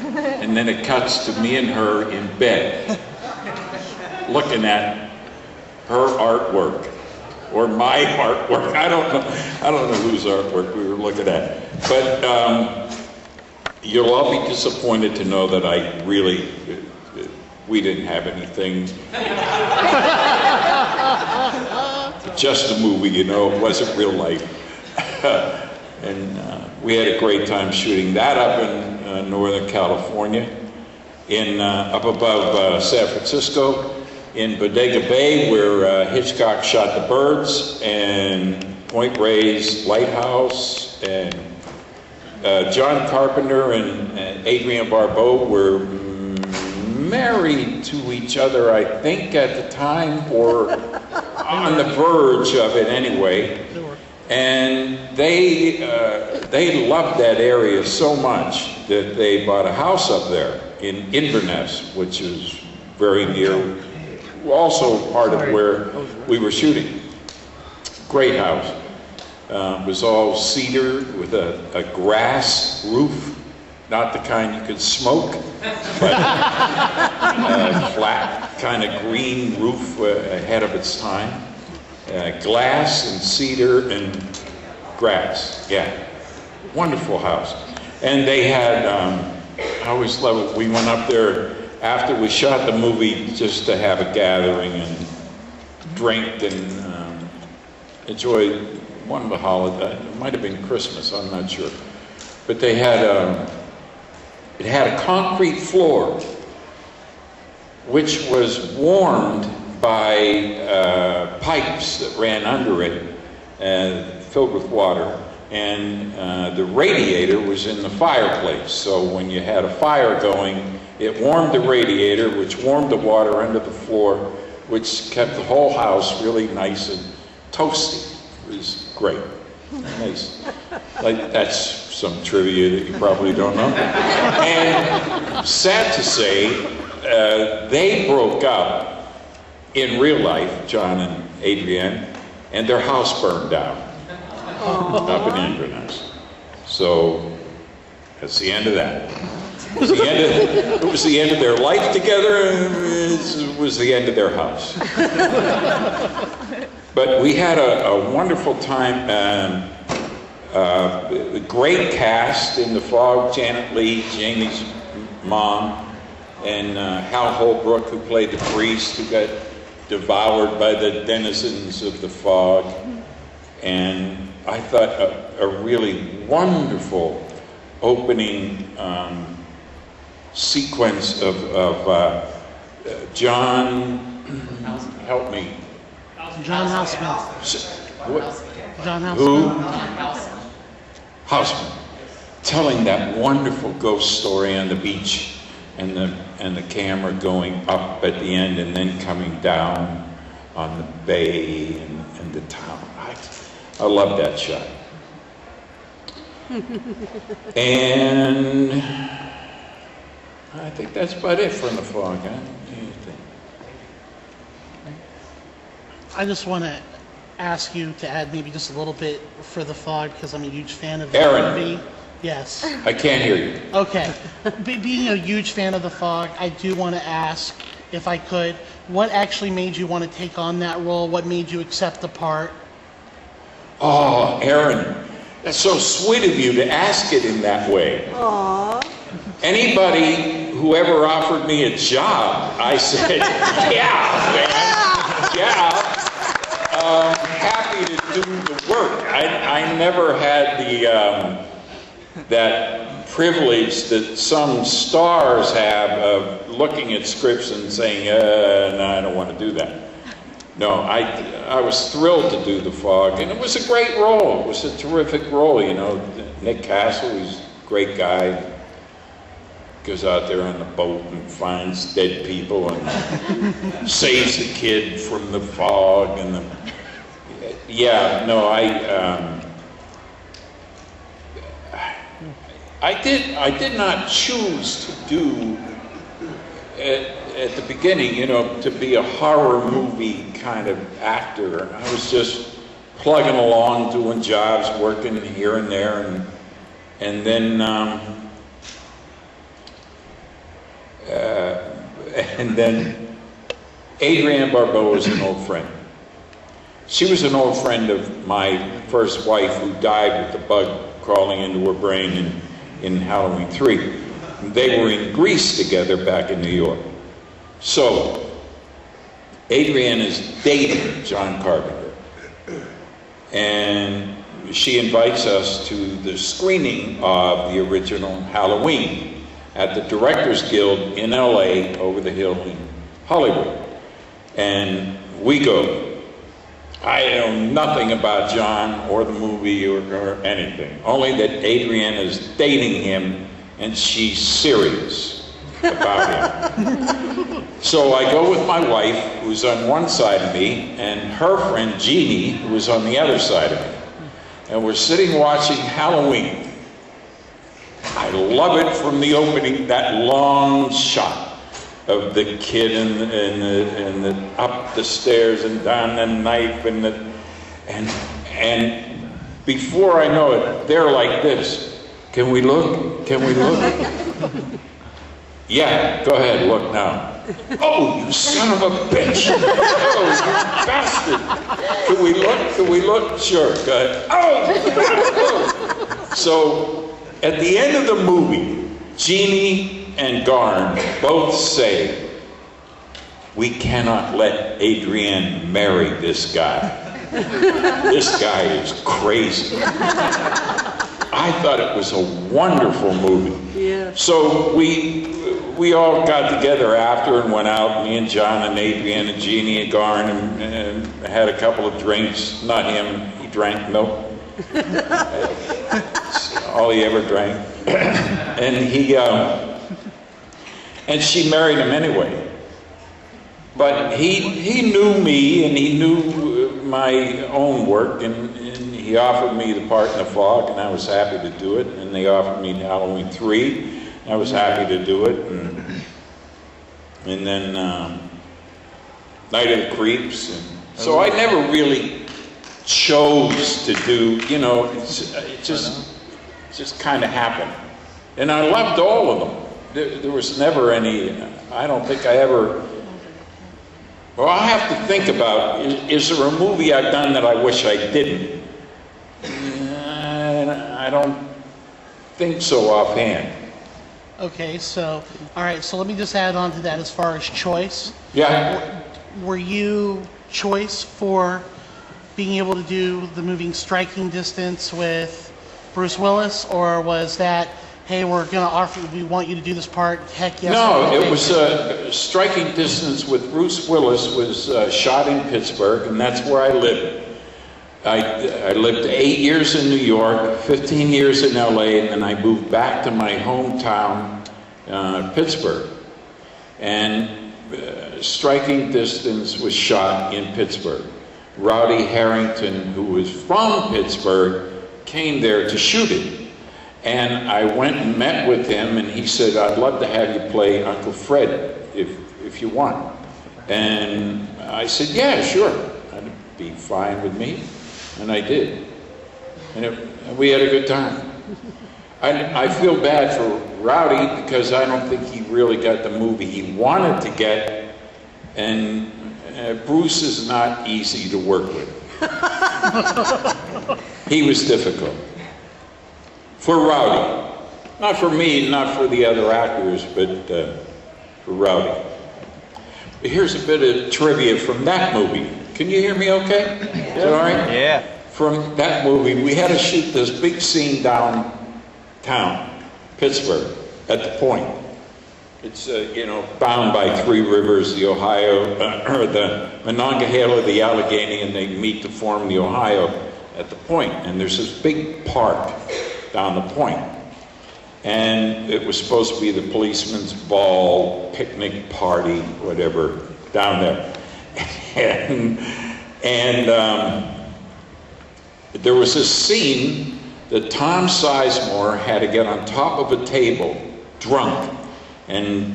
And then it cuts to me and her in bed, looking at her artwork, or my artwork. I don't know whose artwork we were looking at. But you'll all be disappointed to know that we didn't have anything. Just a movie, you know, it wasn't real life. And we had a great time shooting that up in Northern California, up above San Francisco, in Bodega Bay, where Hitchcock shot The Birds, and Point Reyes Lighthouse, and John Carpenter and Adrienne Barbeau were married to each other, I think, at the time, or on the verge of it anyway. And they loved that area so much that they bought a house up there in Inverness, which is very near, also part of where we were shooting. Great house. It was all cedar with a grass roof. Not the kind you could smoke, but a flat, kind of green roof ahead of its time. Glass and cedar and grass, yeah. Wonderful house. And they had, I always love it, we went up there after we shot the movie just to have a gathering and drink and enjoy one of the holidays. It might have been Christmas, I'm not sure. But they had, it had a concrete floor, which was warmed by pipes that ran under it, filled with water, and the radiator was in the fireplace. So when you had a fire going, it warmed the radiator, which warmed the water under the floor, which kept the whole house really nice and toasty. It was great. Nice. Like, that's some trivia that you probably don't know. And sad to say, they broke up in real life, John and Adrienne, and their house burned down up in Inverness. So that's the end of that. It was the end of their life together, it was the end of their house. But we had a wonderful time. A great cast in The Fog: Janet Leigh, Jamie's mom, and Hal Holbrook, who played the priest who got devoured by the denizens of the fog. And I thought a really wonderful opening sequence of John, help me. John Houseman. John Houseman. Who? Houseman. Telling that wonderful ghost story on the beach, and the camera going up at the end and then coming down on the bay and the town. I love that shot. And I think that's about it from The Fog, huh? What do you think? I just want to ask you to add maybe just a little bit for The Fog, because I'm a huge fan of the movie. Yes. I can't hear you. Okay. Being a huge fan of The Fog, I do want to ask, if I could, what actually made you want to take on that role? What made you accept the part? Oh, Aaron, that's so sweet of you to ask it in that way. Aww. Anybody who ever offered me a job, I said, yeah, man, yeah. Happy to do the work. I never had that privilege that some stars have of looking at scripts and saying, no, I don't want to do that. No, I was thrilled to do The Fog, and it was a great role. It was a terrific role, you know. Nick Castle was a great guy. Goes out there on the boat and finds dead people and saves the kid from the fog and I did not choose to do at the beginning, you know, to be a horror movie kind of actor. I was just plugging along, doing jobs, working here and there, and then And then Adrienne Barbeau is an old friend. She was an old friend of my first wife who died with the bug crawling into her brain in Halloween 3. They were in Greece together back in New York. So, Adrienne is dating John Carpenter. And she invites us to the screening of the original Halloween at the Directors Guild in LA over the hill in Hollywood. And we go. I know nothing about John or the movie or anything, only that Adrienne is dating him and she's serious about him. So I go with my wife, who's on one side of me, and her friend Jeannie, who is on the other side of me. And we're sitting watching Halloween. I love it from the opening, that long shot of the kid and the up the stairs and down the knife and before I know it, they're like this. Can we look? Can we look? Yeah, go ahead, look now. Oh, you son of a bitch! Oh, you bastard! Can we look? Can we look? Sure, go ahead. Oh! So, at the end of the movie, Jeannie and Garn both say, we cannot let Adrienne marry this guy. This guy is crazy. I thought it was a wonderful movie. Yeah. So we all got together after and went out, me and John and Adrienne and Jeannie and Garn, and had a couple of drinks. Not him, he drank milk. All he ever drank. And she married him anyway. But he knew me and he knew my own work, and he offered me the part in The Fog, and I was happy to do it. And they offered me Halloween 3, and I was happy to do it. And then Night of the Creeps. And so I never really chose to do, it just kind of happened. And I loved all of them. There was never any, I don't think I ever, well, I have to think about, is there a movie I've done that I wish I didn't? I don't think so offhand. Okay, so, all right, so let me just add on to that as far as choice. Yeah. Were you choice for being able to do the movie Striking Distance with Bruce Willis, or was that, hey, we want you to do this part, heck yes? No, it was Striking Distance with Bruce Willis was shot in Pittsburgh, and that's where I lived. I lived 8 years in New York, 15 years in LA, and then I moved back to my hometown, Pittsburgh. And Striking Distance was shot in Pittsburgh. Rowdy Harrington, who was from Pittsburgh, came there to shoot it. And I went and met with him, and he said, I'd love to have you play Uncle Fred if you want. And I said, yeah, sure. That'd be fine with me. And I did. And we had a good time. I feel bad for Rowdy because I don't think he really got the movie he wanted to get. And Bruce is not easy to work with. He was difficult. For Rowdy. Not for me, not for the other actors, but for Rowdy. Here's a bit of trivia from that movie. Can you hear me okay? Is that all right? Yeah. From that movie, we had to shoot this big scene downtown, Pittsburgh, at the Point. It's, bound by three rivers, the Ohio, or the Monongahela, the Allegheny, and they meet to form the Ohio at the Point. And there's this big park down the Point. And it was supposed to be the policeman's ball, picnic party, whatever, down there. And there was this scene that Tom Sizemore had to get on top of a table, drunk, and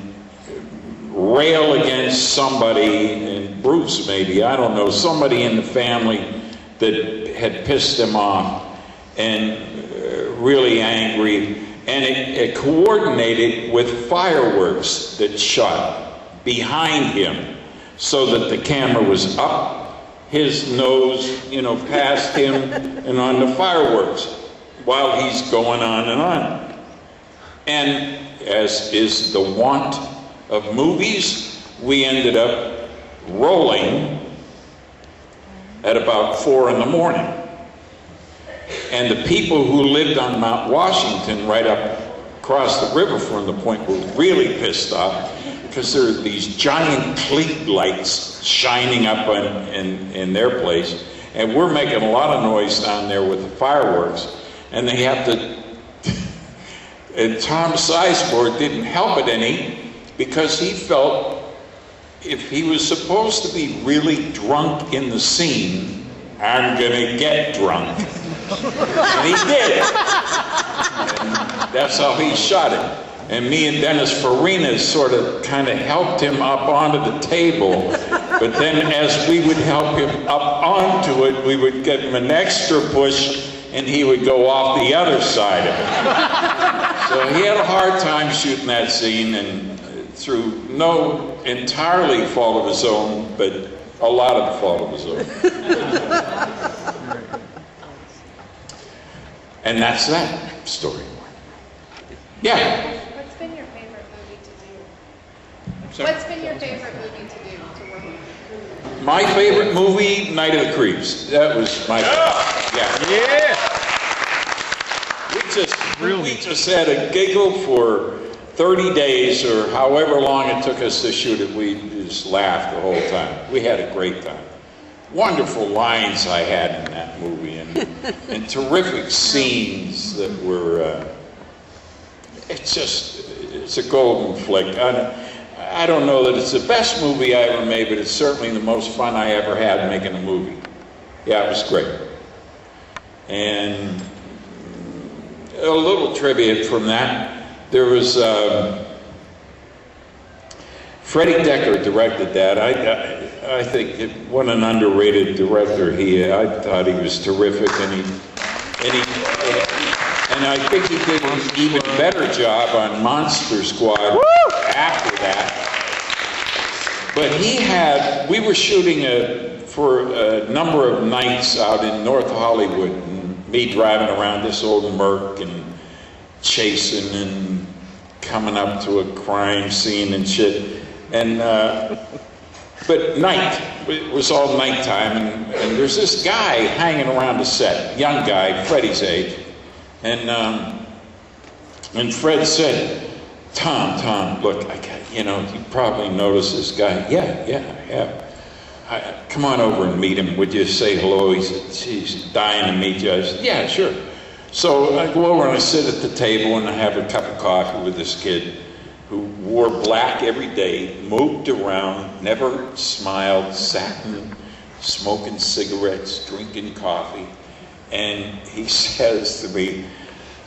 rail against somebody, and Bruce maybe, I don't know, somebody in the family that had pissed him off, and really angry. And it coordinated with fireworks that shot behind him so that the camera was up his nose, you know, past him and on the fireworks while he's going on and on. And as is the wont of movies, we ended up rolling at about 4 in the morning. And the people who lived on Mount Washington right up across the river from the point were really pissed off because there are these giant cleat lights shining up in their place, and we're making a lot of noise down there with the fireworks, and they have to, and Tom Sizemore didn't help it any because he felt if he was supposed to be really drunk in the scene, I'm gonna get drunk. And he did. And that's how he shot it. And me and Dennis Farina sort of kind of helped him up onto the table. But then as we would help him up onto it, we would give him an extra push and he would go off the other side of it. So he had a hard time shooting that scene, and through no entirely fault of his own, but a lot of fault of his own. And that's that story. Yeah. What's been your favorite movie to do? What's been your favorite movie to do, to work on? My favorite movie, Night of the Creeps. That was my yeah. We just had a giggle for 30 days or however long it took us to shoot it. We just laughed the whole time. We had a great time. Wonderful lines I had in that movie, and terrific scenes that were, it's a golden flick. I don't know that it's the best movie I ever made, but it's certainly the most fun I ever had making a movie. Yeah, it was great. And a little trivia from that, there was, Freddie Decker directed that. I think what an underrated director I thought he was terrific, and I think he did an even better job on Monster Squad after that. But we were shooting for a number of nights out in North Hollywood, and me driving around this old Merc and chasing and coming up to a crime scene and shit. And but night, it was all nighttime, and there's this guy hanging around the set, young guy, Freddie's age, and Fred said, Tom, look, you probably noticed this guy. Yeah, I have. Come on over and meet him. Would you say hello? He said, he's dying to meet you. I said, yeah, sure. So I go over and I sit at the table and I have a cup of coffee with this kid who wore black every day, moved around, never smiled, sat and smoking cigarettes, drinking coffee. And he says to me,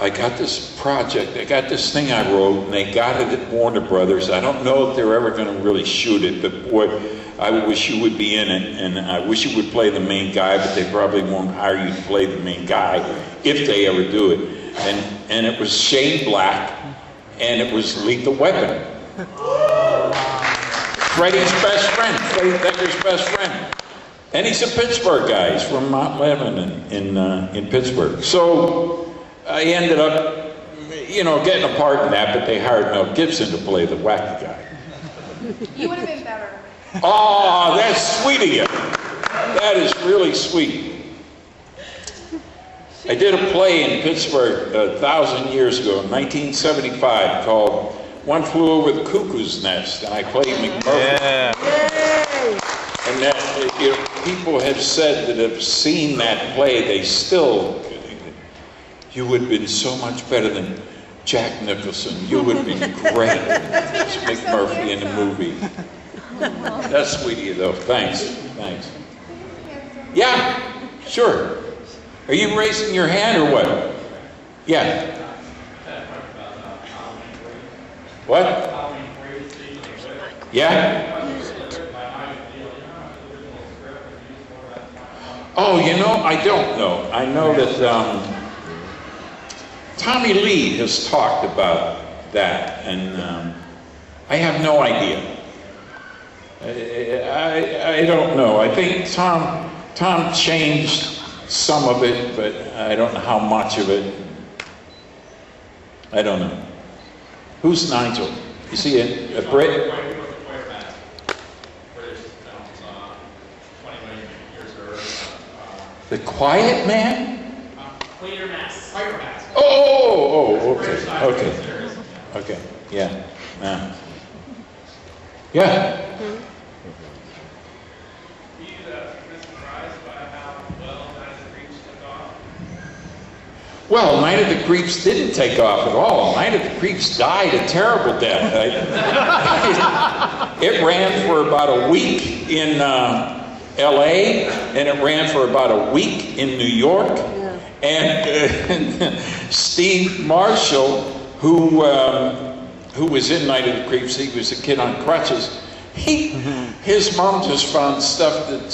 I got this project, I got this thing I wrote, and they got it at Warner Brothers. I don't know if they're ever going to really shoot it, but boy, I wish you would be in it, and I wish you would play the main guy, but they probably won't hire you to play the main guy if they ever do it. And it was Shane Black, and it was Lethal Weapon. Freddie's best friend, Freddie Decker's best friend. And he's a Pittsburgh guy. He's from Mount Lebanon in Pittsburgh. So I ended up, getting a part in that, but they hired Mel Gibson to play the wacky guy. You would have been better. Oh, that's sweet of you. That is really sweet. I did a play in Pittsburgh 1,000 years ago, in 1975, called One Flew Over the Cuckoo's Nest, and I played McMurphy. Yeah. And that, people have said that have seen that play, they still, you would have been so much better than Jack Nicholson. You would have been great as McMurphy in the movie. That's sweet of you, though. Thanks. Yeah, sure. Are you raising your hand or what? Yeah. What? Yeah? Oh, I don't know. I know that Tommy Lee has talked about that, and I have no idea. I don't know. I think Tom changed some of it, but I don't know how much of it. I don't know. Who's Nigel? Is he a Brit? The Quiet Man? Clear Mass. Quiet Mass. Okay, yeah. Yeah. Were you surprised by how well Night of the Creeps took off? Well, Night of the Creeps didn't take off at all. Night of the Creeps died a terrible death. It ran for about a week in LA, and it ran for about a week in New York. Yeah. And Steve Marshall, who was in Night of the Creeps, he was a kid on crutches. His mom just found stuff that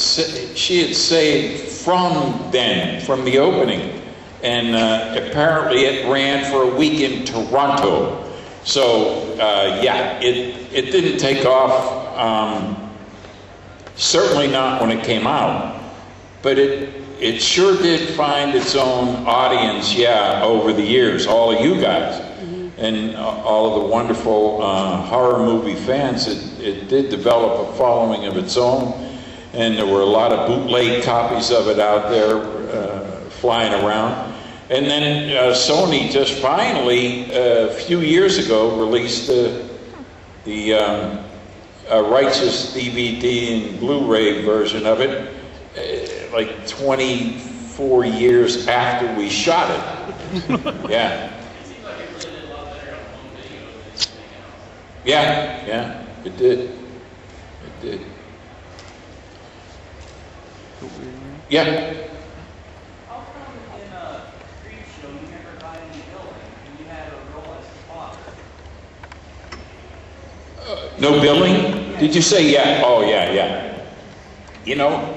she had saved from the opening. And apparently it ran for a week in Toronto. So, yeah, it didn't take off. Certainly not when it came out, but it sure did find its own audience, yeah, over the years, all of you guys, and all of the wonderful horror movie fans. It did develop a following of its own, and there were a lot of bootleg copies of it out there flying around. And then Sony just finally, a few years ago, released the righteous DVD and Blu-ray version of it, like 24 years after we shot it. Yeah. It seems like it really did a lot better on home video than anything else. Yeah, it did. It did. Yeah. How come in Creepshow you never got any billing and you had a role as the father? No billing? Did you say yeah? Oh, yeah. You know,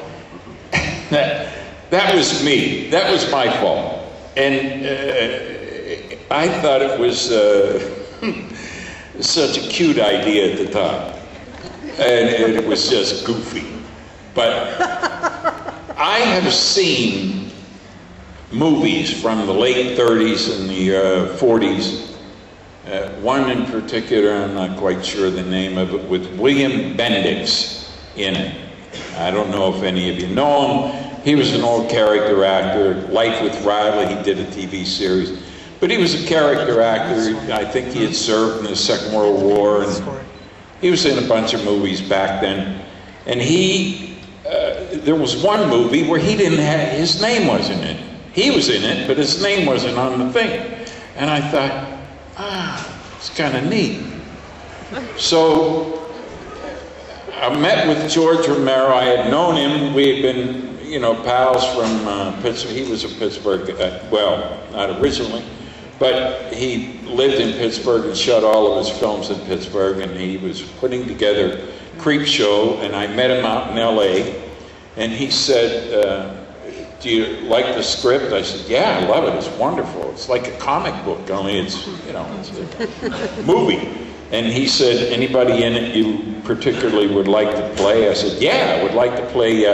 that was me. That was my fault. And I thought it was such a cute idea at the time. And it was just goofy. But I have seen movies from the late 30s and the 40s. One in particular, I'm not quite sure the name of it, with William Bendix in it. I don't know if any of you know him. He was an old character actor. Life with Riley, he did a TV series. But he was a character actor. I think he had served in the Second World War, and he was in a bunch of movies back then. And there was one movie where he didn't have, his name wasn't in it. He was in it, but his name wasn't on the thing. And I thought, it's kind of neat. So I met with George Romero. I had known him. We had been, pals from Pittsburgh. He was a Pittsburgh, well, not originally, but he lived in Pittsburgh and shot all of his films in Pittsburgh, and he was putting together Creepshow, and I met him out in LA, and he said, do you like the script? I said, yeah, I love it. It's wonderful. It's like a comic book, only it's, it's a movie. And he said, anybody in it you particularly would like to play? I said, yeah, I would like to play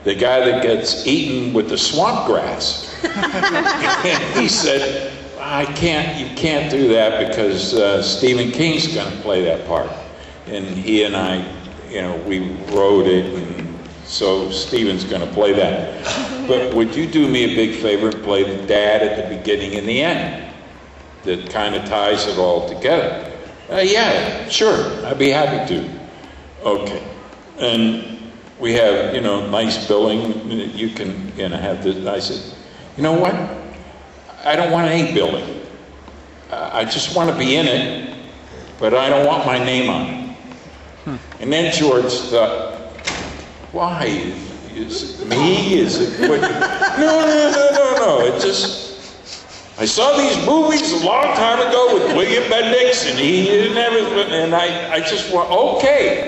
the guy that gets eaten with the swamp grass. And he said, you can't do that because Stephen King's going to play that part. And he and I, we wrote it, and so Stephen's going to play that. But would you do me a big favor and play the dad at the beginning and the end? That kind of ties it all together. Yeah, sure, I'd be happy to. Okay. And we have, nice billing. You can, have this. I said, you know what? I don't want any billing. I just want to be in it, but I don't want my name on it. And then George thought, why? Is it me? Is it what? No. It just, I saw these movies a long time ago with William Bendix, and he didn't have it, and I just went, okay.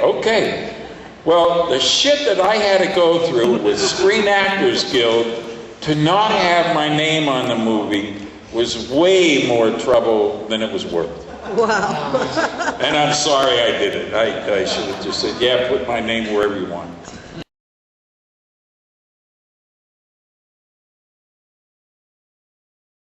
Well, the shit that I had to go through with Screen Actors Guild to not have my name on the movie was way more trouble than it was worth. Wow. And I'm sorry I did it. I should have just said, yeah, put my name wherever you want.